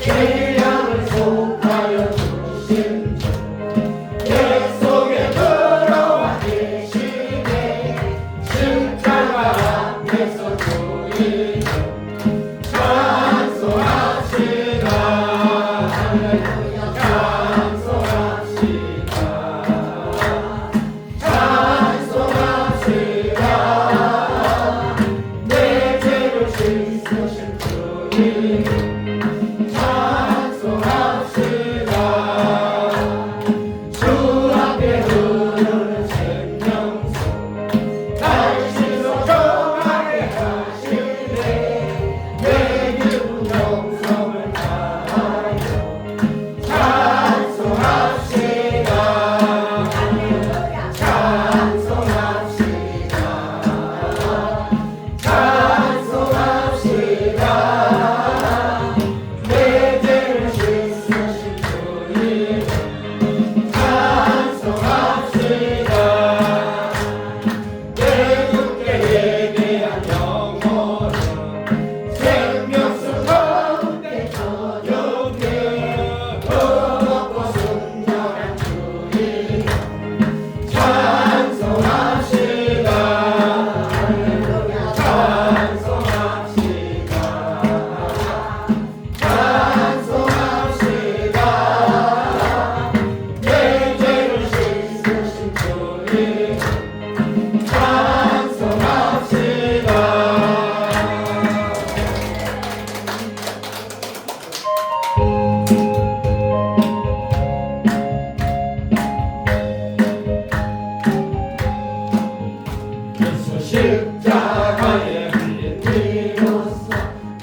기량을 속하여 주신 주 내 속에 들어와 계시네 십자가 앞에서 주님 찬송합시다 할렐루야 찬송합시다 찬송합시다 내 죄를 씻으신 주님 찬송합시다 주 앞에 흐르는 생명수 날 씻어 정하게 하시네 내 기쁜 정성을 다하여 찬송합시다 찬송합시다 찬송합시다 내 죄를 씻으신 주님 찬송합시다 내 주께 예배한 영혼은 생명수 가운데 저녁에 뜨겁고 순결한 주님 찬송합시다 할렐루야 찬송합시다 찬송합시다 내 죄를 씻으신 주님 찬송합시다 예수 십자가에 흘린 피로써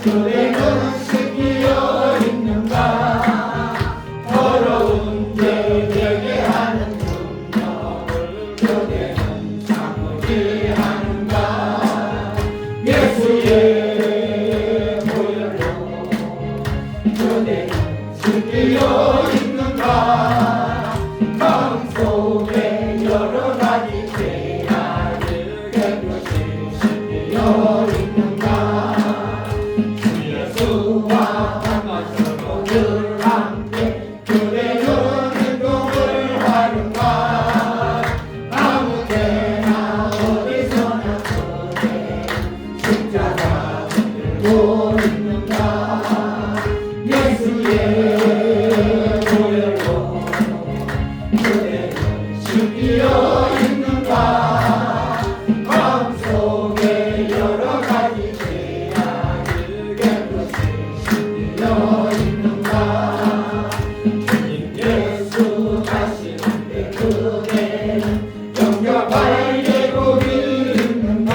그대 눈은 씻기어 있는가 더러운 죄 되게 하는 분명을 그대는 참으지 않는가 예수의 보혈로 그대는 씻기어 있는가 마음속에 여러 가지 죄악을 깨끗이 씻기어 있는가 주 예수와 만나서도 늘 함께 그대는 행동을 하는가 아무 때나 어디서나 그대 십자가 들고 있는가 예수의 보혈로 그대는 씻기어 있는가 마음속에 여러 가지 죄악을 깨끗이 씻기어 있는가 주님 예수 가시는데 그대는 정결 발되고 있는가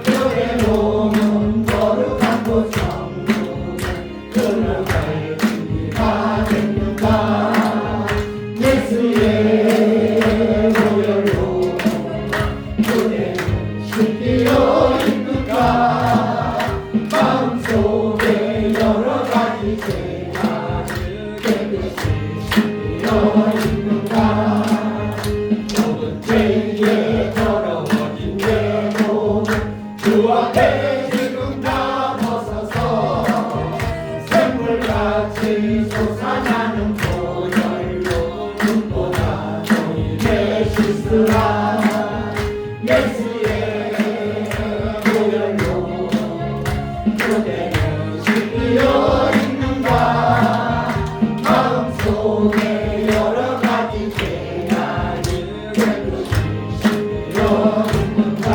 그대 몸은 거룩한 곳 성도는 들어갈 준비가 됐는가 예수의 보혈로 그대는 씻기어 있는가 마음속에 여러 가지 죄악을 깨끗이 씻기어 있는가 모든 죄에 더러워진 내 몸은 주 앞에 지금 다 벗어서 샘물같이 솟아나는 보혈로 눈보다 종일에 씻으라 예수의 보혈로 그대는 씻기어 있는가 마음속에 여러 가지 죄악을 깨끗이 씻기어 있는가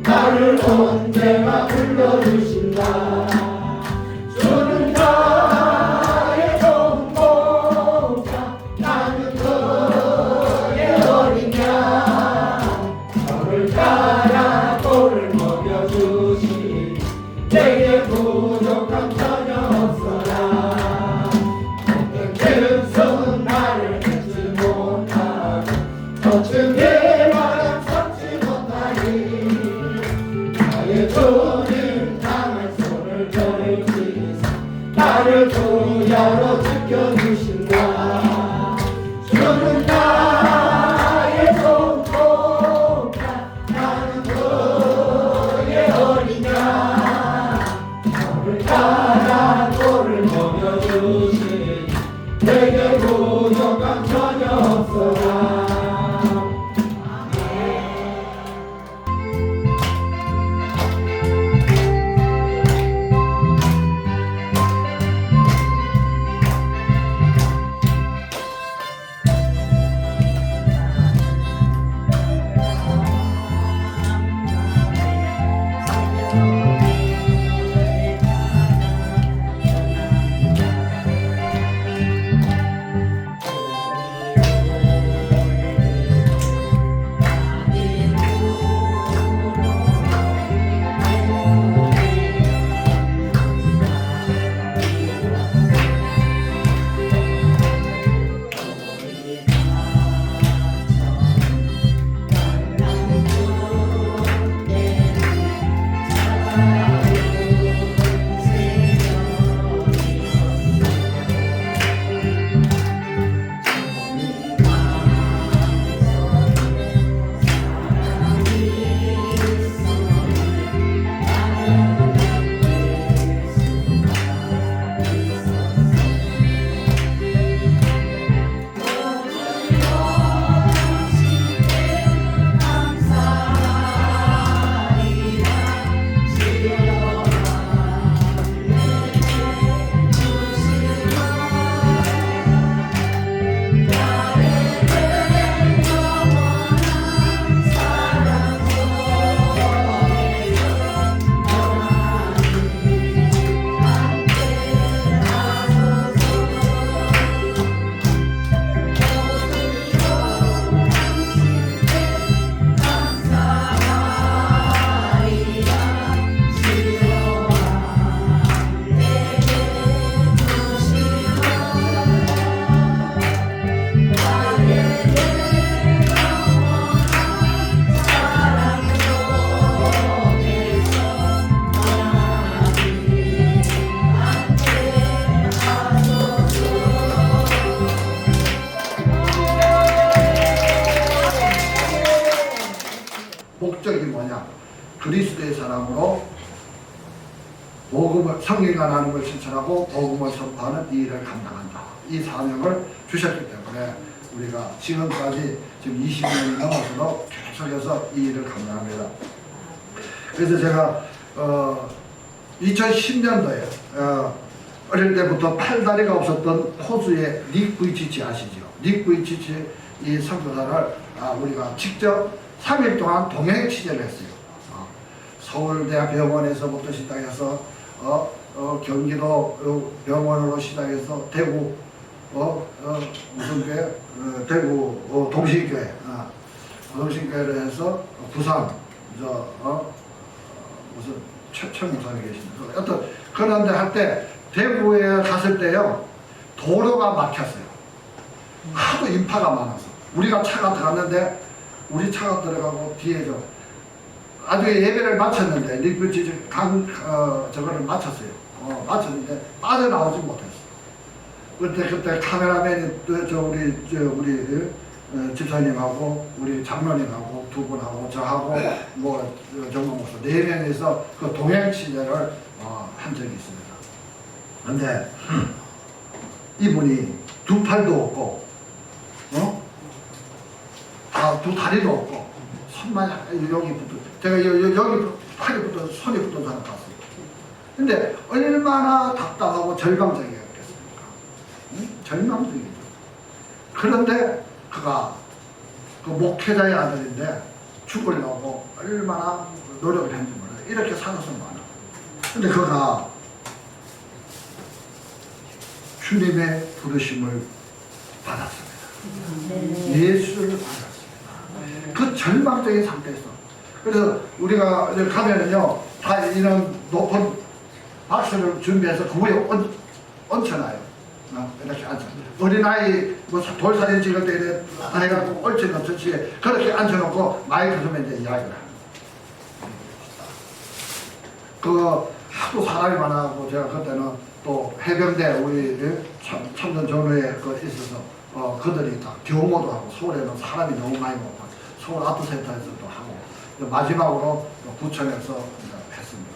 나를 언제나 불러주신다. 주는 나의 전복자, 나는 그의 어린 양. 저를 따라 꼴을 먹여주시니 내게 부족함 전혀 없어라. 모든 죄는 나를 잊지 못하고 거친 바람 삼지 못하니 나의 주님 강한 손을 펼치사 나를 주야로 지켜주신다. 주는 나의 전복자, 나는 그의 어린 양. 저를 따라 꼴을 먹여주시니 내게 부족함 전혀 없어라. 목적이 뭐냐? 그리스도의 사람으로 복음을, 성경이 하는 걸 실천하고 복음을 선포하는 이 일을 감당한다. 이 사명을 주셨기 때문에 우리가 지금까지 지금 20년이 넘어서도 계속해서 이 일을 감당합니다. 그래서 제가 2010년도에 어릴 때부터 팔다리가 없었던 호주의 닉 부이치치 아시죠? 닉 부이치치 이 선교사를 우리가 직접 3일 동안 동행 취재를 했어요. 서울대병원에서부터 시작해서 경기도 병원으로 시작해서 대구 무슨 교회? 대구 동신교회 동신교회를 해서 부산 무슨 최천무사에 계십니다. 어떤 그런데 할 때 대구에 갔을 때요 도로가 막혔어요. 하도 인파가 많아서 우리가 차가 들어갔는데 우리 차가 들어가고 뒤에 나중에 예배를 마쳤는데 리뷰지 저거를 마쳤어요. 마쳤는데 빠져나오지 못했어. 그때 카메라맨이 우리 집사님하고 우리 장로님하고 두 분하고 저하고 뭐 정모 목사 4명이서 그 동행 취재를 한 적이 있습니다. 그런데 이분이 두 팔도 없고 두 다리도 없고 손만 여기부터 제가 여기 팔이부터 손이 붙은 사람 봤어요. 근데 얼마나 답답하고 절망적이었겠습니까? 절망적이죠. 그런데 그가 그 목회자의 아들인데 죽으려고 얼마나 노력을 했는지 몰라요. 이렇게 살아서 많아. 근데 그가 주님의 부르심을 받았습니다. 예수를 받았습니다. 그 절망적인 상태에서. 그래서 우리가 가면은요, 다 이런 높은 박스를 준비해서 그 위에 얹혀놔요. 이렇게 앉아. 어린아이 뭐 돌사진 찍을 때 이렇게 해갖고 얹혀놓듯이 그렇게 앉혀놓고 마이크 주면 이제 이야기를 합니다. 그 하도 사람이 많아가지고 제가 그때는 또 해병대 우리 참전 전후에 그 있어서 그들이 다 경호도 하고 서울에는 사람이 너무 많이 오고 서울 아트센터에서도 하고 마지막으로 부천에서 했습니다.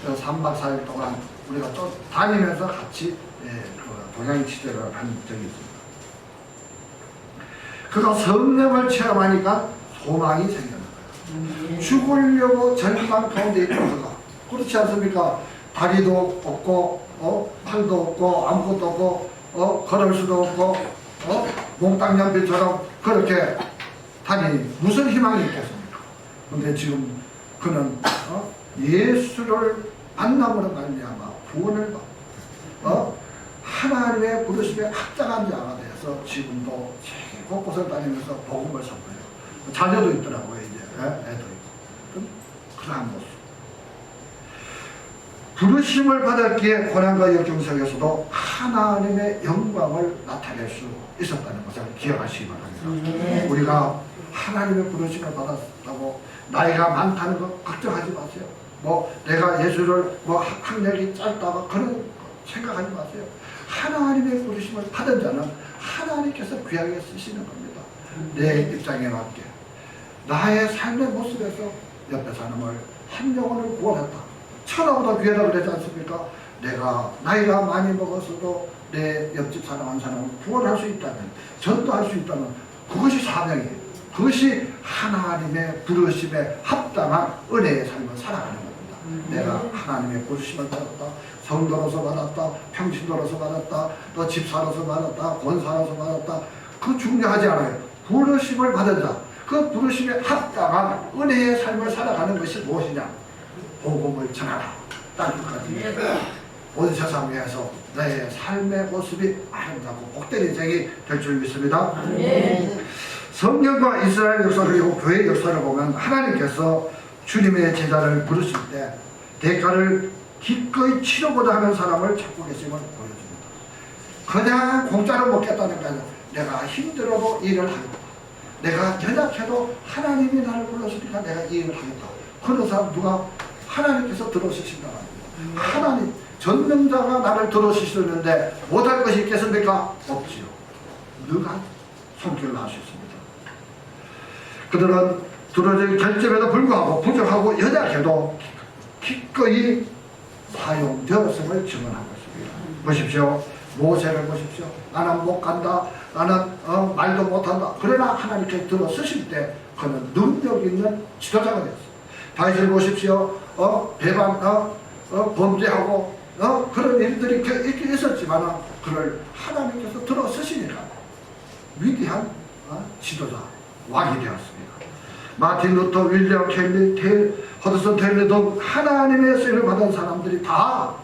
그래서 3박 4일 동안 우리가 또 다니면서 같이 그 동양 취재를 한 적이 있습니다. 그가 성령을 체험하니까 소망이 생겨난 거예요. 죽으려고 절망 가운데 있던 그가 그렇지 않습니까? 다리도 없고 팔도 없고 아무것도 없고 걸을 수도 없고 몽땅 연필처럼 그렇게 다니 무슨 희망이 있겠습니까? 근데 지금 그는 예수를 만남으로 말미암아 구원을 받고 하나님의 부르심에 합당한 자가 되어서 지금도 세계 곳곳을 다니면서 복음을 선포해요. 자녀도 있더라고요. 이제 애도 있고 그러한 모습. 부르심을 받았기에 고난과 역경 속에서도 하나님의 영광을 나타낼 수 있었다는 것을 기억하시기 바랍니다. 우리가 하나님의 부르심을 받았다고 나이가 많다는 거 걱정하지 마세요. 뭐 내가 예수를 뭐 학력이 짧다고 그런 생각하지 마세요. 하나님의 부르심을 받은 자는 하나님께서 귀하게 쓰시는 겁니다. 내 입장에 맞게 나의 삶의 모습에서 옆에 사람을 한 영혼을 구원했다. 천하보다 귀하다고 그러지 않습니까? 내가 나이가 많이 먹었어도 내 옆집 사람 한 사람을 구원할 수 있다면, 전도할 수 있다면 그것이 사명이에요. 그것이 하나님의 부르심에 합당한 은혜의 삶을 살아가는 겁니다. 내가 하나님의 부르심을 받았다, 성도로서 받았다, 평신도로서 받았다, 또 집사로서 받았다, 권사로서 받았다. 그 중요하지 않아요. 부르심을 받은 자, 그 부르심에 합당한 은혜의 삶을 살아가는 것이 무엇이냐? 복음을 전하라. 땅끝까지 온 세상 위에서 내 삶의 모습이 아름답고 복된 인생이 될 줄 믿습니다. 성경과 이스라엘 역사 그리고 교회 역사를 보면 하나님께서 주님의 제자를 부르실 때 대가를 기꺼이 치르고자 하는 사람을 찾고 계심을 보여줍니다. 그냥 공짜로 먹겠다는 게 아니라 내가 힘들어도 일을 하겠다. 내가 연약해도 하나님이 나를 불렀으니까 내가 이 일을 하겠다. 그런 사람 누가? 하나님께서 들어주신다. 하나님, 전능자가 나를 들어주시는데 못할 것이 있겠습니까? 없지요. 누가 손길을 할 수 있습니다. 그들은 들어진 결점에도 불구하고 부족하고 연약해도 기꺼이 사용되었음을 증언한 것입니다. 보십시오. 모세를 보십시오. 나는 못 간다. 나는 말도 못한다. 그러나 하나님께 들어 쓰실 때 그는 능력 있는 지도자가 되었습니다. 다윗을 보십시오. 배반, 범죄하고, 그런 일들이 있긴 있었지만, 그를 하나님께서 들어 쓰시니까 위대한 지도자, 왕이 되었습니다. 마틴 루터, 윌리엄 켈리, 허드슨 테일러 등 하나님의 쓰임을 받은 사람들이 다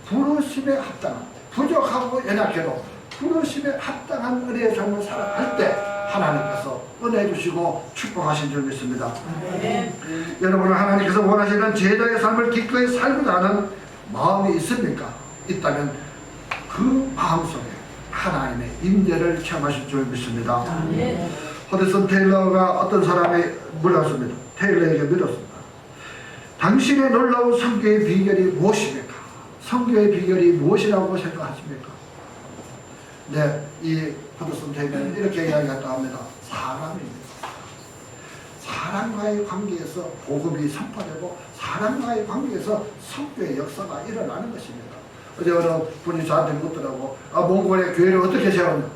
부르심에 합당한, 부족하고 연약해도 부르심에 합당한 은혜의 삶을 살아갈 때 하나님께서 은혜 주시고 축복하신 줄 믿습니다. 여러분은 하나님께서 원하시는 제자의 삶을 기꺼이 살고자 하는 마음이 있습니까? 있다면 그 마음속에 하나님의 임재를 체험하실 줄 믿습니다. 허드슨 테일러가 어떤 사람이 물었습니다. 테일러에게 물었습니다. 당신의 놀라운 성교의 비결이 무엇입니까? 성교의 비결이 무엇이라고 생각하십니까? 네, 이 허드슨 테일러는 이렇게 이야기했다 합니다. 사람입니다. 사람과의 관계에서 복음이 선포되고 사람과의 관계에서 성교의 역사가 일어나는 것입니다. 어제 어느 분이 저한테 묻더라고. 몽골의 교회를 어떻게 세웠냐?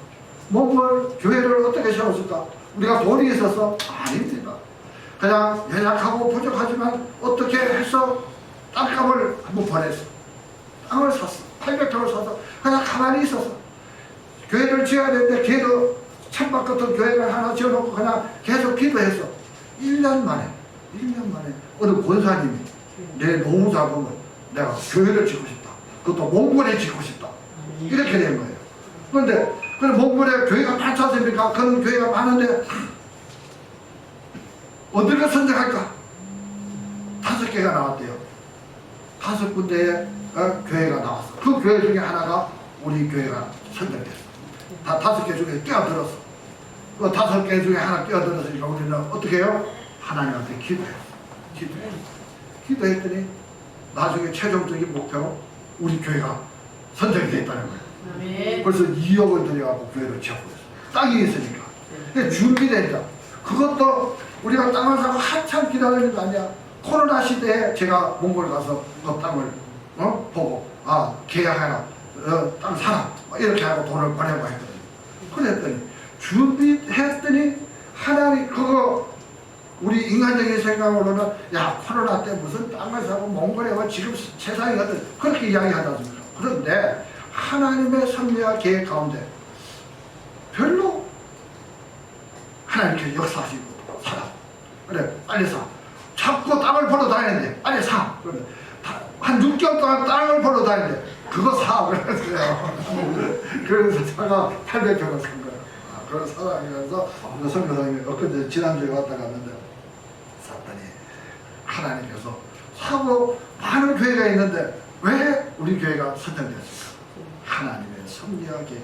몽골 교회를 어떻게 세웠을까? 우리가 돈이 있어서? 아닙니다. 그냥 연약하고 부족하지만 어떻게 해서 땅값을 한번 보냈어. 땅을 샀어. 800평을 사서 그냥 가만히 있었어. 교회를 지어야 되는데 걔도 천막 같은 교회를 하나 지어놓고 그냥 계속 기도했어. 1년 만에 어느 권사님이 내 노후 자금을 내가 교회를 짓고 싶다. 그것도 몽골에 짓고 싶다. 이렇게 된 거예요. 그런데 그 몽골에 교회가 많지 않습니까? 그런 교회가 많은데 어디를 선정할까? 5개가 나왔대요. 5군데의 교회가 나왔어. 그 교회 중에 하나가 우리 교회가 선정됐어. 다 5개 중에 뛰어들었어. 그 5개 중에 하나 뛰어들었으니까 우리는 어떻게 해요? 하나님한테 기도했더니 나중에 최종적인 목표로 우리 교회가 선정이 됐다는 거예요. 벌써 2억을 들여갖고 교회를 지었어요. 땅이 있으니까. 근데 준비된다. 그것도 우리가 땅을 사고 한참 기다리는 거 아니야. 코로나 시대에 제가 몽골 가서 그 땅을 보고 계약해라, 땅 사라 이렇게 하고 돈을 보내고 했거든요. 그랬더니 준비했더니 하나님 그거 우리 인간적인 생각으로는 야 코로나 때 무슨 땅을 사고 몽골에 와 지금 세상이 어떤 그렇게 이야기하지 않습니까? 그런데 하나님의 섭리와 계획 가운데 별로 하나님께서 역사하시고 사라. 그래 빨리 사. 자꾸 땅을 보러 다니는데 빨리 사. 그래 한 6개월 동안 땅을 보러 다니는데 그거 사. 그랬어요. 그래서 차가 800평을 산 거예요. 그걸 사랑하면서 선교사님이 엊그제 지난주에 왔다 갔는데 샀더니 하나님께서 사고 많은 교회가 있는데 왜 우리 교회가 선정됐을까? 하나님의 섭리와 계획,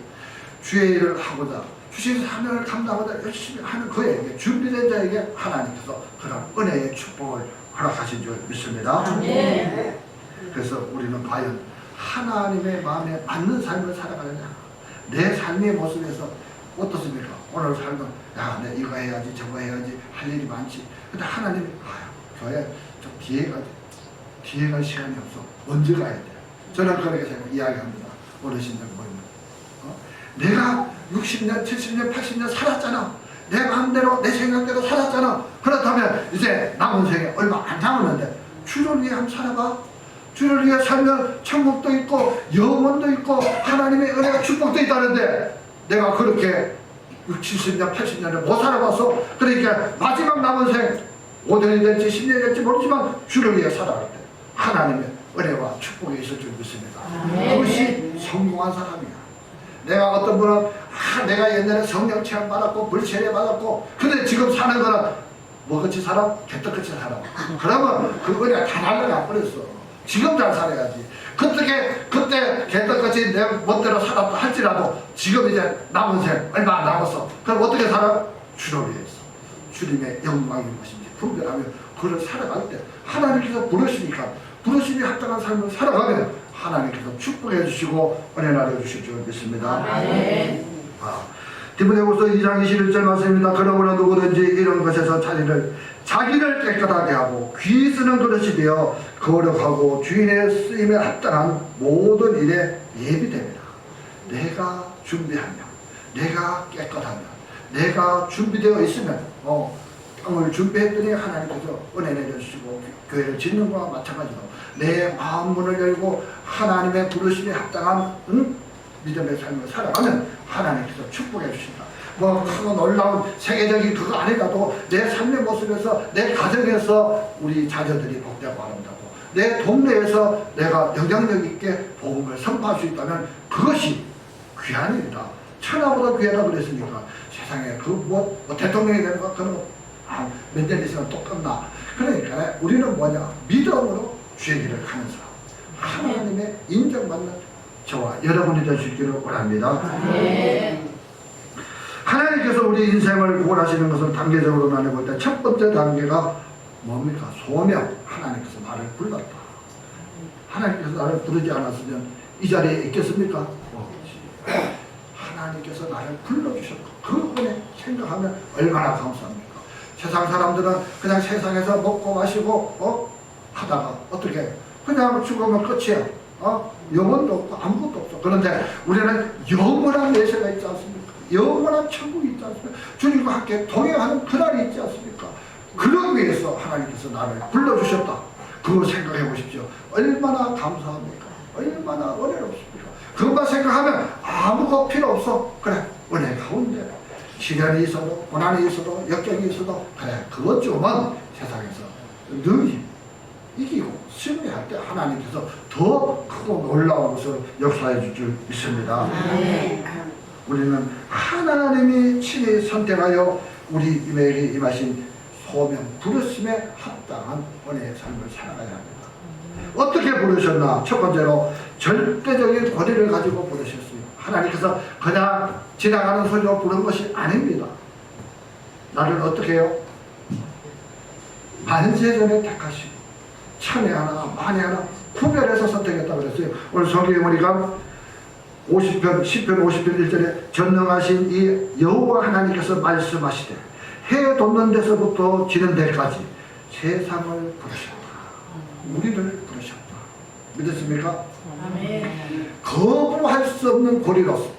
주의 일을 하고자 주신 사명을 감당하고자 열심히 하는 그에게 준비된 자에게 하나님께서 그런 은혜의 축복을 허락하신 줄 믿습니다. 네. 그래서 우리는 과연 하나님의 마음에 맞는 삶을 살아가느냐, 내 삶의 모습에서 어떻습니까? 오늘 살면 야, 내 이거 해야지 저거 해야지 할 일이 많지. 근데 하나님이 교회 좀 뒤에 갈 시간이 없어. 먼저 가야 돼. 저는 그렇게 생각 이야기합니다. 어르신들 보면 내가 60년, 70년, 80년 살았잖아. 내 마음대로 내 생각대로 살았잖아. 그렇다면 이제 남은 생에 얼마 안 남았는데 주를 위해 한번 살아봐. 주를 위해 살면 천국도 있고 영원도 있고 하나님의 은혜가 축복도 있다는데 내가 그렇게 60, 70년, 80년을 못 살아봤어. 그러니까 마지막 남은 생 5년이 될지 10년이 될지 모르지만 주를 위해 살아갈 때 하나님의 은혜와 축복이 있을 줄 믿습니다. 그것이 성공한 사람이야. 내가 어떤 분은 내가 옛날에 성령 체험 받았고 불체례 받았고 근데 지금 사는 거는 뭐같이 살아? 개떡같이 살아. 그러면 그 은혜가 다 날라가 버렸어. 지금 잘 살아야지. 그때 개떡같이 내 멋대로 살았다 할지라도 지금 이제 남은 생 얼마 안 남았어. 그럼 어떻게 살아? 주를 위해서. 주님의 영광이 무엇인지 분별하며 그를 살아갈 때 하나님께서 부르시니까 부르심이 합당한 삶을 살아가면 하나님께서 축복해 주시고 은혜 나눠 주실 줄 믿습니다. 디모데후서 2장 21절 말씀입니다. 그러므로 누구든지 이런 것에서 자기를 깨끗하게 하고 귀 쓰는 그릇이 되어 거룩하고 주인의 쓰임에 합당한 모든 일에 예비됩니다. 내가 준비하면, 내가 깨끗하면, 내가 준비되어 있으면 땅을 준비했더니 하나님께서 은혜 내려주시고 교회를 짓는 것과 마찬가지로 내 마음 문을 열고 하나님의 부르심에 합당한 믿음의 삶을 살아가면 하나님께서 축복해 주신다. 뭐 크고 놀라운 세계적인 그거 아니라도 내 삶의 모습에서 내 가정에서 우리 자녀들이 복되고 아름다고 내 동네에서 내가 영향력 있게 복음을 선포할 수 있다면 그것이 귀한 일이다. 천하보다 귀하다 그랬으니까 세상에 대통령이 되는 거 그런 몇 년 있으면 또 끝나. 그러니까 우리는 뭐냐? 믿음으로 주의 길을 가는 사람. 하나님의 인정받는 저와 여러분이 되시기를 원합니다. 하나님께서 우리 인생을 구원하시는 것을 단계적으로 나눠볼 때 첫 번째 단계가 뭡니까? 소명. 하나님께서 나를 불렀다. 하나님께서 나를 부르지 않았으면 이 자리에 있겠습니까? 하나님께서 나를 불러주셨고 그 은혜 생각하면 얼마나 감사합니까? 세상 사람들은 그냥 세상에서 먹고 마시고 하다가 어떻게 그냥 죽으면 끝이야. 영혼도 없고 아무것도 없어. 그런데 우리는 영원한 내세가 있지 않습니까? 영원한 천국이 있지 않습니까? 주님과 함께 동행하는 그날이 있지 않습니까? 그러기 위해서 하나님께서 나를 불러주셨다. 그거 생각해 보십시오. 얼마나 감사합니까? 얼마나 은혜롭습니까? 그것만 생각하면 아무것도 필요 없어. 그래, 은혜 가운데 시련이 있어도 고난이 있어도 역경이 있어도 그래 그것 좀은 세상에서 늘 이기고 승리할 때 하나님께서 더 크고 놀라운 것을 역사해 줄 줄 믿습니다. 우리는 하나님이 친히 선택하여 우리에게 임하신 소명 부르심에 합당한 은혜의 삶을 살아가야 합니다. 어떻게 부르셨나? 첫 번째로 절대적인 권위를 가지고 부르셨어요. 하나님께서 그냥 지나가는 소리로 부른 것이 아닙니다. 나를 어떻게 해요? 만세전에 택하시고 천에 하나 만에 하나 구별해서 선택했다고 그랬어요. 오늘 성경에 보니까 10편 50편 1절에 전능하신 이 여호와 하나님께서 말씀하시되 해 돋는 데서부터 지는 데까지 세상을 부르셨다. 우리를 부르셨다. 믿으십니까? 거부할 수 없는 고리로서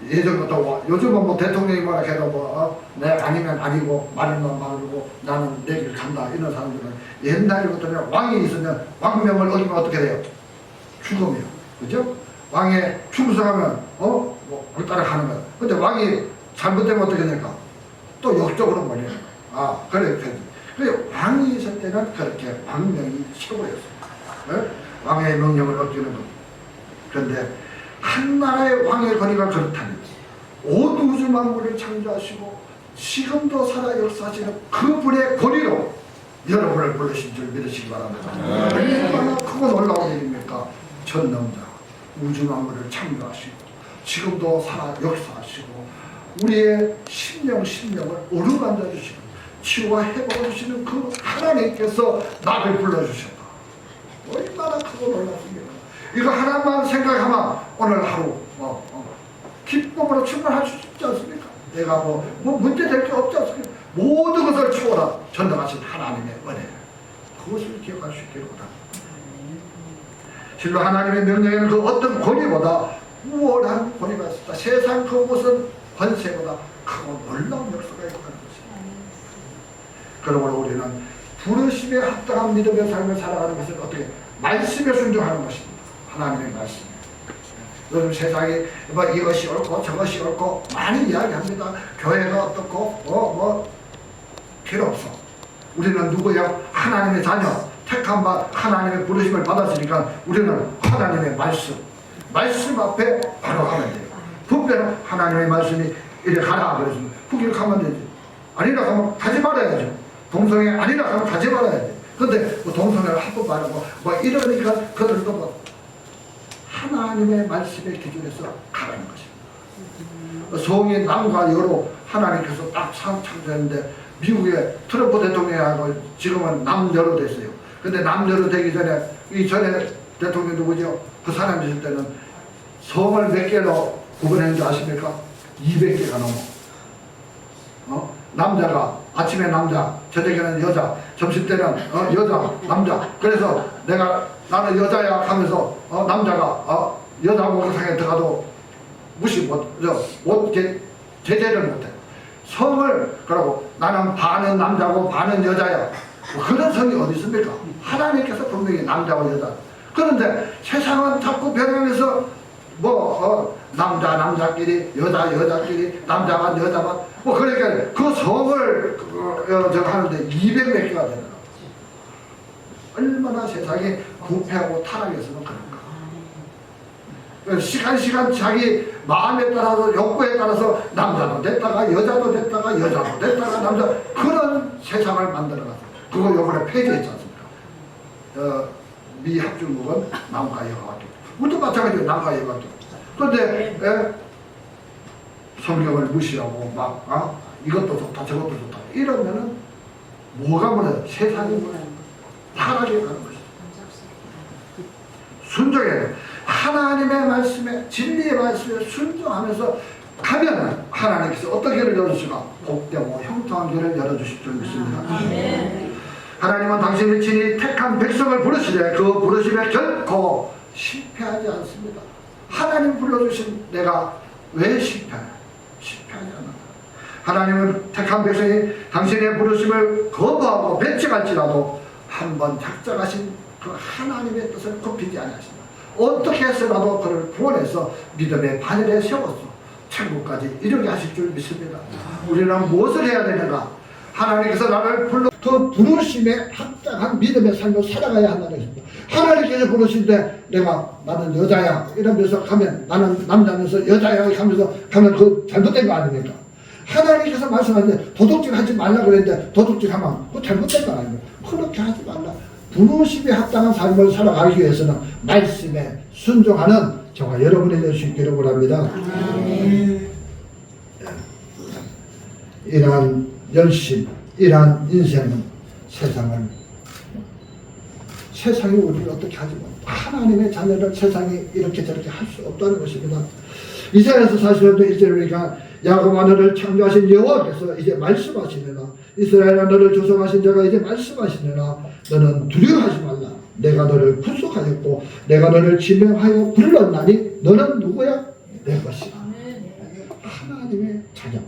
예전부터 요즘은 뭐 대통령이 뭐라 해도 내가 아니면 아니고 말하면 말고 나는 내 길 간다 이런 사람들은 옛날부터 왕이 있으면 왕명을 어기면 어떻게 돼요? 죽음이요. 그죠? 왕에 충성하면 그 따라 가는 거야. 근데 왕이 잘못되면 어떻게 될까? 또 역적으로 몰려요. 그래 왕이 있을 때는 그렇게 왕명이 최고였어요. 네? 왕의 명령을 어기는 것. 그런데 한 나라의 왕의 권위가 그렇다면 온 우주 만물을 창조하시고 지금도 살아 역사하시는 그분의 권위로 여러분을 부르신 줄 믿으시기 바랍니다. 얼마나 크고 놀라운 일입니까? 전능자 우주 만물을 창조하시고 지금도 살아 역사하시고 우리의 심령을 어루만져 주시고 치유와 회복해 주시는 그 하나님께서 나를 불러주셨다. 얼마나 크고 놀랍습니까? 이거 하나만 생각하면 오늘 하루 기쁨으로 충만할 수 있지 않습니까? 내가 뭐 문제될 게 없지 않습니까? 모든 것을 초월한 전능하신 하나님의 은혜, 그것을 기억할 수 있기를 원합니다. 실로 하나님의 명령에는 그 어떤 권위보다 우월한 권위가 있었다. 세상 그 무슨 권세보다 크고 놀라운 역사가 있다는 것입니다. 그러므로 우리는 부르심에 합당한 믿음의 삶을 살아가는 것은 어떻게? 말씀에 순종하는 것입니다. 하나님의 말씀. 요즘 세상에 이것이 옳고 저것이 옳고 많이 이야기합니다. 교회가 어떻고 필요 없어. 우리는 누구야? 하나님의 자녀, 택한 바 하나님의 부르심을 받았으니까 우리는 하나님의 말씀 앞에 바로 가면 돼요. 분별은 하나님의 말씀이 이래 가라 그랬으면 후기를 가면 되지. 아니라 가면 가지 말아야죠. 동성애 아니라 가면 가지 말아야지. 근데 동성애를 한번 말하고 이러니까 그들도 하나님의 말씀의 기준에서 가라는 것입니다. 성인 남과 여로 하나님께서 딱 창조했는데 미국의 트럼프 대통령하고 지금은 남여로 됐어요. 근데 남여로 되기 전에 이 전에 대통령 누구죠? 그 사람이 있을 때는 성을 몇 개로 구분했는 줄 아십니까? 200개가 넘어. 남자가 아침에 남자, 저녁에는 여자, 점심때는 여자, 남자. 그래서 나는 여자야 하면서 남자가 여자 목욕탕에 들어가도 무시 제재를 못해. 성을 그러고 나는 반은 남자고 반은 여자야. 그런 성이 어디 있습니까? 하나님께서 분명히 남자와 여자. 그런데 세상은 자꾸 변하면서 남자끼리 여자끼리 남자만 여자만 그러니까 그 성을 하는데 200몇 개가 되는 거예요. 얼마나 세상이 부패하고 타락해서는 그런가. 시간 자기 마음에 따라서 욕구에 따라서 남자도 됐다가 여자도 됐다가 남자 그런 세상을 만들어놨어요. 그거 요번에 폐지했지 않습니까? 미 합중국은 남과 여가 같고 우리도 마찬가지로 남과 여가 같고 그런데 성경을 무시하고 이것도 좋다 저것도 좋다 이러면은 뭐가 뭐냐 세상이 타락해 가는 것이죠. 순종해야 돼. 하나님의 말씀에 진리의 말씀에 순종하면서 가면 하나님께서 어떤 길을 열어주시가 복되고 형통한 길을 열어주실 줄 믿습니다. 하나님은 당신이 친히 택한 백성을 부르시되 그 부르심에 결코 실패하지 않습니다. 하나님 불러주신 내가 왜 실패하지 않는다. 하나님은 택한 백성이 당신의 부르심을 거부하고 배척할지라도 한번 작정하신 그 하나님의 뜻을 굽히지 아니하신다. 어떻게 해서라도 그를 구원해서 믿음의 바늘에 세웠어. 천국까지 이르게 하실 줄 믿습니다. 우리는 무엇을 해야 되는가? 하나님께서 나를 불러 그 부르심에 합당한 믿음의 삶을 살아가야 한다는 것입니다. 하나님께서 부르시는데 나는 여자야 이러면서 가면, 나는 남자면서 여자야 하면서 가면 그 잘못된 거 아닙니까? 하나님께서 말씀하는데 도둑질 하지 말라 그랬는데 도둑질 하면 그 잘못된 거 아닙니까? 그렇게 하지 말라. 부르심에 합당한 삶을 살아가기 위해서는 말씀에 순종하는 저와 여러분이 될 수 있기를 원합니다. 이러한 열심, 이러한 인생은 세상이 우리를 어떻게 하지 못, 하나님의 자녀를 세상이 이렇게 저렇게 할 수 없다는 것입니다. 이사야서 40년 1절에 보니까 야곱아 너를 창조하신 여호와께서 이제 말씀하시느라, 이스라엘아 너를 조성하신 자가 이제 말씀하시느라, 너는 두려워하지 말라. 내가 너를 구속하였고 내가 너를 지명하여 불렀나니 너는 누구야? 내 것이라. 하나님의 자녀,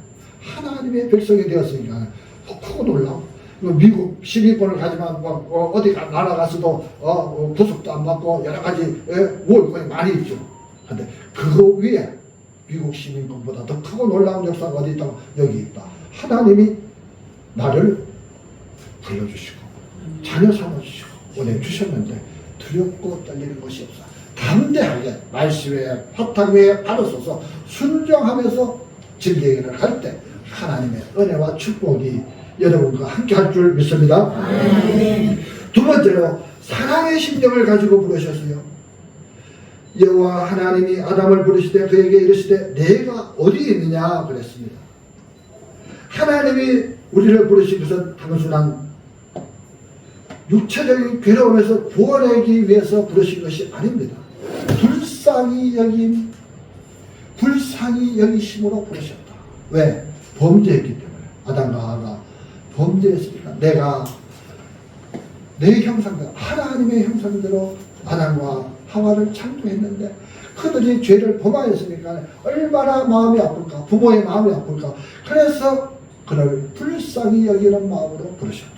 하나님의 백성이 되었으니까 크고 놀라워. 미국 시민권을 가지만 어디 나라 가서도 구속도 안 받고 여러 가지 월권이 많이 있죠. 근데 그거 위에 미국 시민권보다 더 크고 놀라운 역사가 어디 있다고? 여기 있다. 하나님이 나를 불러주시고 자녀 삼아주시고 보내주셨는데 두렵고 떨리는 것이 없어. 담대하게 말씀에 바탕 위에 발을 쏘서 순종하면서 진리의 길을 갈 때 하나님의 은혜와 축복이 여러분과 함께 할 줄 믿습니다. 두 번째로 사랑의 심정을 가지고 부르셨어요. 여호와 하나님이 아담을 부르시되 그에게 이르시되 내가 어디 있느냐 그랬습니다. 하나님이 우리를 부르신 것은 단순한 육체적인 괴로움에서 구원하기 위해서 부르신 것이 아닙니다. 불쌍히 여기심으로 부르셨다. 왜? 범죄했기 때문에. 아담과 하와가 범죄했으니까 내가 내 형상대로, 하나님의 형상대로 아담과 하와를 창조했는데 그들이 죄를 범하였으니까 얼마나 마음이 아플까, 부모의 마음이 아플까. 그래서 그를 불쌍히 여기는 마음으로 부르셨다.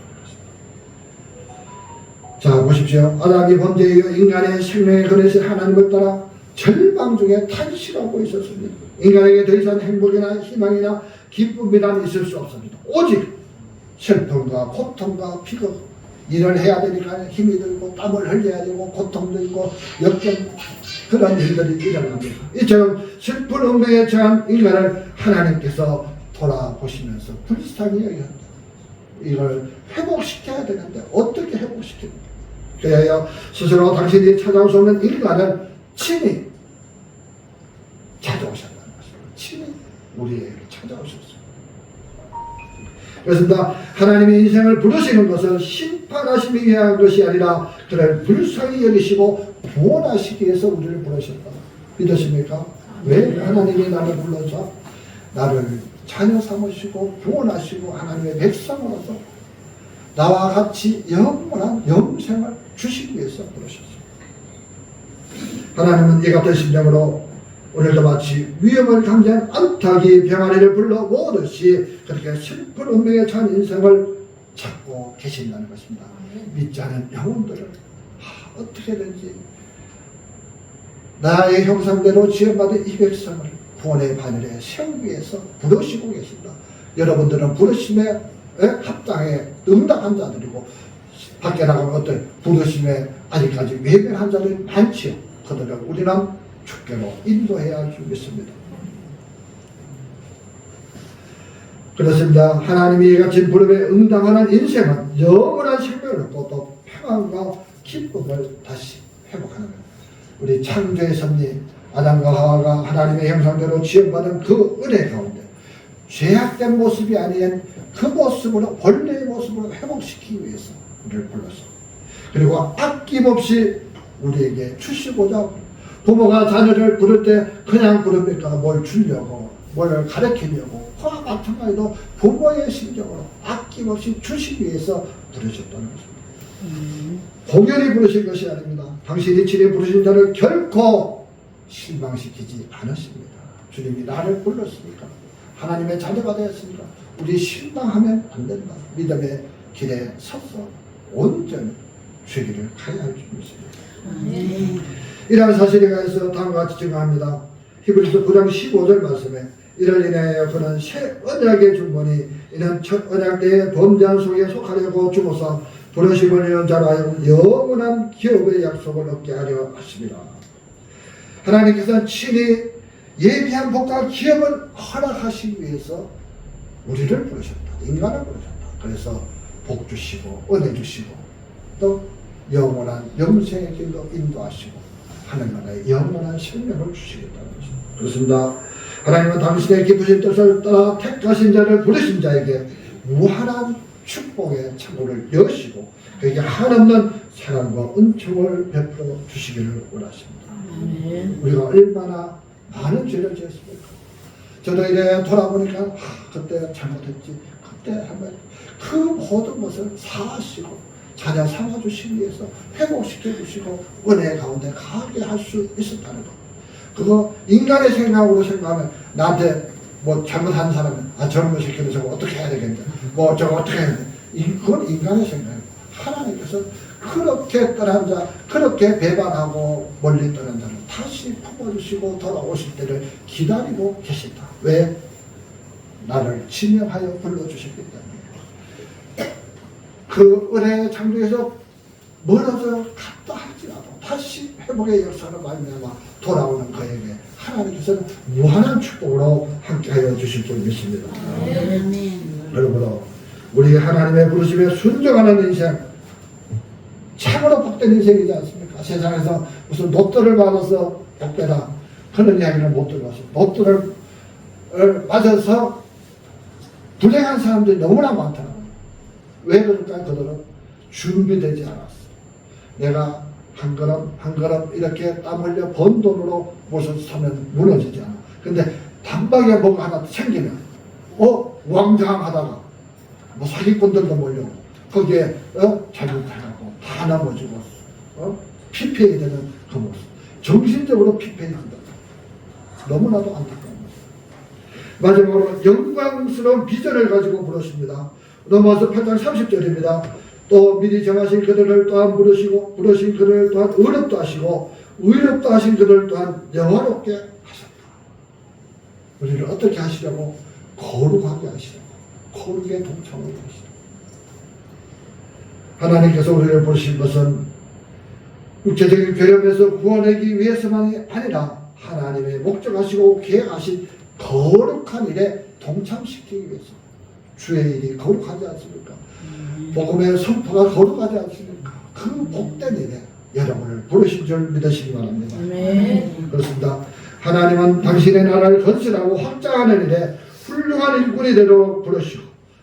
자, 보십시오. 아담이 범죄하여 인간의 생명에 거느신 하나님을 따라 절망 중에 탄식하고 있었습니다. 인간에게 더 이상 행복이나 희망이나 기쁨이란 있을 수 없습니다. 오직 슬픔과 고통과 비극, 일을 해야 되니까 힘이 들고 땀을 흘려야 되고 고통도 있고 역경, 그런 일들이 일어납니다. 이처럼 슬픈 운명에 처한 인간을 하나님께서 돌아보시면서 불쌍히 여긴다. 이걸 회복시켜야 되는데 어떻게 회복시킵니까? 그래야 스스로 당신이 찾아올 수 없는 인간을 친히 찾아오셨다는 것입니다. 친히 우리에게 찾아오셨습니다. 그렇습니다. 하나님이 인생을 부르시는 것은 심판하시기 위한 것이 아니라 그를 불쌍히 여기시고 구원하시기 위해서 우리를 부르셨다. 믿으십니까? 왜 하나님이 나를 불러서 나를 자녀 삼으시고 구원하시고 하나님의 백성으로서 나와 같이 영원한 영생을 주시기 위해서 부르셨습니다. 하나님은 이 같은 심정으로 오늘도 마치 위험을 감지한 암탉이 병아리를 불러 모으듯이 그렇게 슬픈 운명에 처한 인생을 찾고 계신다는 것입니다. 믿지 않은 영혼들을 어떻게든지 나의 형상대로 지음받은 이 백성을 구원의 바늘에 세우기 위해서 부르시고 계십니다. 여러분들은 부르심에 합당에 응답한 자들이고 밖에 나가면 어떤 부르심에 아직까지 외면한 자들이 많지요. 그들을 우리는 주께로 인도해야 할 줄 믿습니다. 그렇습니다. 하나님이 이같이 부름에 응답하는 인생은 영원한 생명을 얻고 또 평안과 기쁨을 다시 회복하는 겁니다. 우리 창조의 섭리 아담과 하와가 하나님의 형상대로 지음받은 그 은혜 가운데 죄악된 모습이 아닌 그 모습으로 본래의 모습으로 회복시키기 위해서 우리를 불렀어. 그리고 아낌없이 우리에게 주시고자 부모가 자녀를 부를 때 그냥 부릅니까? 뭘 주려고 뭘 가르치려고 그와 마찬가지로 부모의 심정으로 아낌없이 주시기 위해서 부르셨다는 것입니다. 공연히 부르신 것이 아닙니다. 당신이 친히 부르신 자를 결코 실망시키지 않으십니다. 주님이 나를 불렀으니까 하나님의 자녀가 되었으니까 우리 실망하면 안 된다. 믿음의 길에 서서 온전히 주의 길을 가야 할 줄 믿습니다. 이러한 사실에 관해서 다음과 같이 증거합니다. 히브리서 9장 15절 말씀에 이를 인하여 그는 새 언약의 주머니 이는 첫 언약 때의 범죄한 속에 속하려고 죽어서 부르심을 이룬 자로 하여금 영원한 기업의 약속을 얻게 하려 하십니다. 하나님께서는 친히 예비한 복과 기업을 허락하시기 위해서 우리를 부르셨다. 인간을 부르셨다. 그래서 복 주시고 은혜 주시고 또 영원한 영생의 길로 인도하시고 하늘나라의 영원한 생명을 주시겠다는 것입니다. 그렇습니다. 하나님은 당신의 기쁘신 뜻을 따라 택하신 자를 부르신 자에게 무한한 축복의 창고를 여시고 그에게 한없는 사랑과 은총을 베풀어 주시기를 원하십니다. 우리가 얼마나 많은 죄를 지었습니까? 저도 이래 돌아보니까 그때 잘못했지 그때 한번 그 모든 것을 사하시고 자녀 삼아주시기 위해서 회복시켜주시고 은혜 가운데 가게 할 수 있었다는 것. 그거 인간의 생각으로 생각하면 나한테 뭐 잘못한 사람은 저런 거 시키는 저거 어떻게 해야 되겠냐 뭐 저거 어떻게 해야 돼. 그건 인간의 생각이에요. 하나님께서 그렇게 떠난 자 그렇게 배반하고 멀리 떠난 자를 다시 품어주시고 돌아오실 때를 기다리고 계신다. 왜? 나를 지명하여 불러주셨기 때문에. 그 은혜의 창조에서 멀어져 갔다 할지라도 다시 회복의 역사를 말미암아 돌아오는 그에게 하나님께서는 무한한 축복으로 함께하여 주실 줄 믿습니다. 여러분, 우리 하나님의 부르심에 순종하는 인생 참으로 복된 인생이지 않습니까? 세상에서 무슨 로또를 받아서 복되다 그런 이야기를 못 들어봤어요. 로또를 맞아서 불행한 사람들이 너무나 많더라고요. 왜 그럴까? 그들은 준비되지 않았어. 내가 한 걸음 한 걸음 이렇게 땀 흘려 번 돈으로 무엇을 사면 무너지지 않아. 근데 단박에 뭐가 하나 생기면 왕장하다가 뭐 사기꾼들도 몰려오고 거기에 잘못해가고 다 넘어지고 피폐하게 되는 그 모습. 정신적으로 피폐해진다. 너무나도 안타까운 모습. 마지막으로 영광스러운 비전을 가지고 부르십니다. 로마서 8장 30절입니다. 또 미리 정하신 그들을 또한 부르시고 부르신 그들을 또한 의롭다 하시고 의롭다 하신 그들을 또한 영화롭게 하셨다. 우리를 어떻게 하시려고? 거룩하게 하시려고. 거룩에 동참을 하시려고. 하나님께서 우리를 부르신 것은 육체적인 괴력에서 구원하기 위해서만이 아니라 하나님의 목적하시고 계획하신 거룩한 일에 동참시키기 위해서. 주의 일이 거룩하지 않습니까? 복음의 선포가 거룩하지 않습니까? 그 복된 일에 여러분을 부르신 줄 믿으시기 바랍니다. 그렇습니다. 하나님은 당신의 나라를 건설하고 확장하는 일에 훌륭한 일꾼이 되도록 부르시고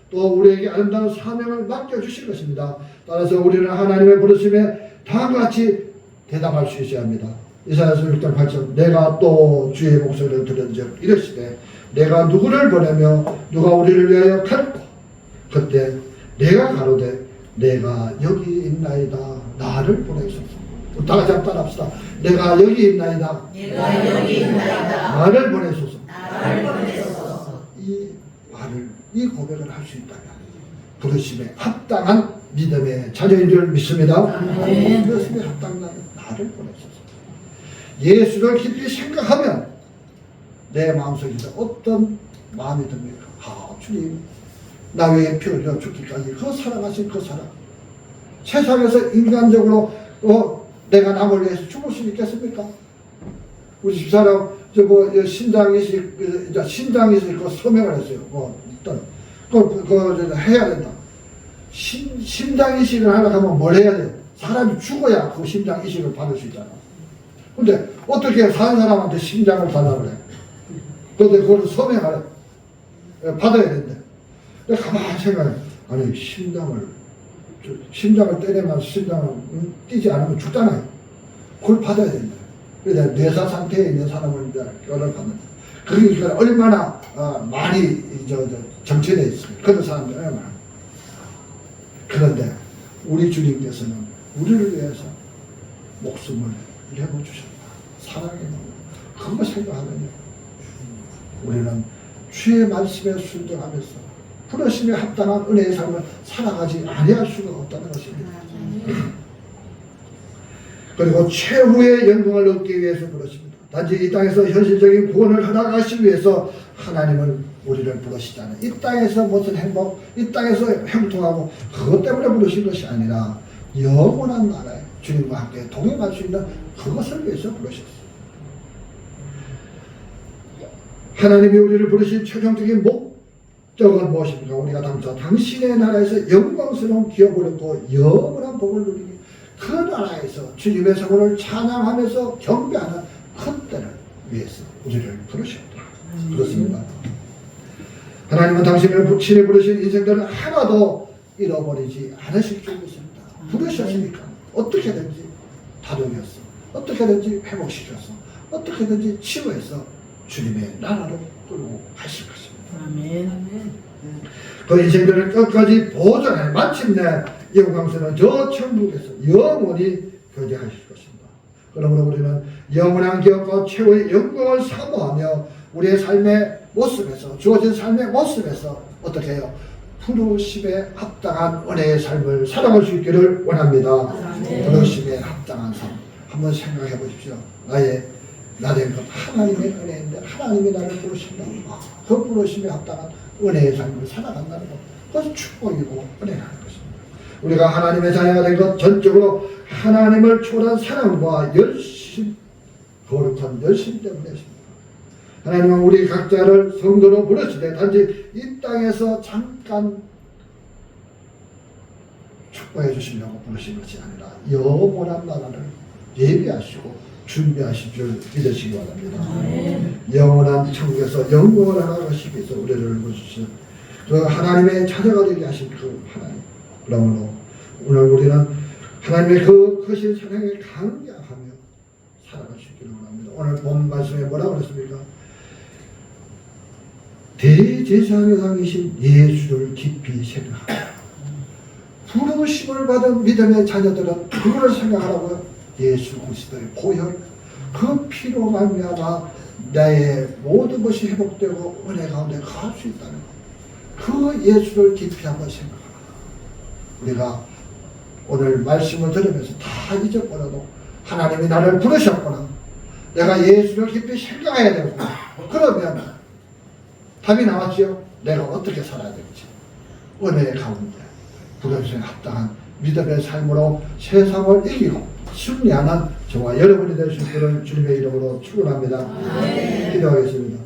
또 우리에게 아름다운 사명을 맡겨주실 것입니다. 따라서 우리는 하나님의 부르심에 다음과 같이 대답할 수 있어야 합니다. 이사야서 6장 8절 내가 또 주의 목소리를 들은즉 이르시되 내가 누구를 보내며 누가 우리를 위하여 갈까? 그때 내가 가로되 내가 여기 있나이다 나를 보내소서. 다 같이 한번 따라합시다. 내가 여기 있나이다. 내가 여기 있나이다. 나를 보내소서. 나를 보내소서. 이 고백을 할 수 있다면 부르심에 합당한 믿음의 자녀인 줄 믿습니다. 부르심에 합당한 나를 보내소서. 예수를 깊이 생각하면 내 마음속에 어떤 마음이 듭니까? 주님 나 위해 피 흘려 죽기까지 그 사랑하신 그 사랑. 세상에서 인간적으로 내가 남을 위해서 죽을 수 있겠습니까? 우리 집사람 신장이식 그 서명을 했어요. 일단 그거 해야 된다. 심장 이식을 하려고 하면 뭘 해야 돼? 사람이 죽어야 그 심장 이식을 받을 수 있잖아. 근데 어떻게 사는 사람한테 심장을 달라고 그래? 그런데 그걸 서명을 받아야 된대. 내가 가만히 생각해. 아니 심장을 때리면 심장을 뛰지 않으면 죽잖아요. 그걸 받아야 된다. 그래서 뇌사 상태에 있는 사람을 연락을 받는다. 그러니까 얼마나 많이 정체되어 있습니다. 그런 사람들 얼마나. 그런데 우리 주님께서는 우리를 위해서 목숨을 내어주셨다. 사랑의 마음. 그거 생각하면요. 우리는 주의 말씀에 순종하면서 부르심에 합당한 은혜의 삶을 살아가지 아니할 수가 없다는 것입니다. 그리고 최후의 영광을 얻기 위해서 부르십니다. 단지 이 땅에서 현실적인 구원을 허락하시기 위해서 하나님은 우리를 부르시잖아요. 이 땅에서 무슨 행복, 이 땅에서 형통하고 그것 때문에 부르신 것이 아니라 영원한 나라에 주님과 함께 동행할 수 있는 그것을 위해서 부르셨어요. 하나님이 우리를 부르신 최종적인 목적은 무엇입니까? 우리가 당신의 나라에서 영광스러운 기업을 얻고 영원한 복을 누리기, 그 나라에서 주님의 성을 찬양하면서 경배하는 그때를 위해서 우리를 부르셨다. 그렇습니다. 하나님은 당신을 친히 부르신 인생들을 하나도 잃어버리지 않으실 줄 믿습니다. 부르셨으니까 어떻게든지 다독였어, 어떻게든지 회복시켰어, 어떻게든지 치유해서 주님의 나라로 끌고 가실 것입니다. 아멘. 그 인생들을 끝까지 보존해 마침내 영광스러운 저 천국에서 영원히 교제하실 것입니다. 그러므로 우리는 영원한 기업과 최후의 영광을 사모하며 우리의 삶의 모습에서, 주어진 삶의 모습에서 어떻게 해요? 부르심에 합당한 은혜의 삶을 살아갈 수 있기를 원합니다. 부르심에 합당한 삶 한번 생각해 보십시오. 나된 것 하나님의 은혜인데 하나님이 나를 부르신다. 그 부르심에 합당한 은혜의 삶을 살아간다는 것, 그것은 축복이고 은혜라는 것입니다. 우리가 하나님의 자녀가 된 것 전적으로 하나님을 초월한 사랑과 열심, 거룩한 열심 때문이었습니다. 하나님은 우리 각자를 성도로 부르시되 단지 이 땅에서 잠깐 축복해 주시려고 부르신 것이 아니라 영원한 나라를 예비하시고 준비하실 줄 믿으시기 바랍니다. 영원한 천국에서 영광을 하나씩 위해서 우리를 부르시는 그 하나님의 자녀가 되게 하신 그 하나님. 그러므로 오늘 우리는 하나님의 그 크신 사랑에 감격하며 살아갈 수 있기를 원합니다. 오늘 본 말씀에 뭐라고 그랬습니까? 대제사장이신 예수를 깊이 생각하라. 부르심을 받은 믿음의 자녀들은 그거를 생각하라고요. 예수 그리스도의 보혈, 그 피로 말미암아 나의 모든 것이 회복되고 은혜 가운데 갈 수 있다는 것. 그 예수를 깊이 한번 생각하라. 우리가 오늘 말씀을 들으면서 다 잊어버려도 하나님이 나를 부르셨구나, 내가 예수를 깊이 생각해야 되고, 그러면 답이 나왔죠. 내가 어떻게 살아야 될지. 은혜의 가운데 부르심에 합당한 믿음의 삶으로 세상을 이기고 승리하는 저와 여러분이 될 수 있기를 주님의 이름으로 축원합니다. 기도하겠습니다.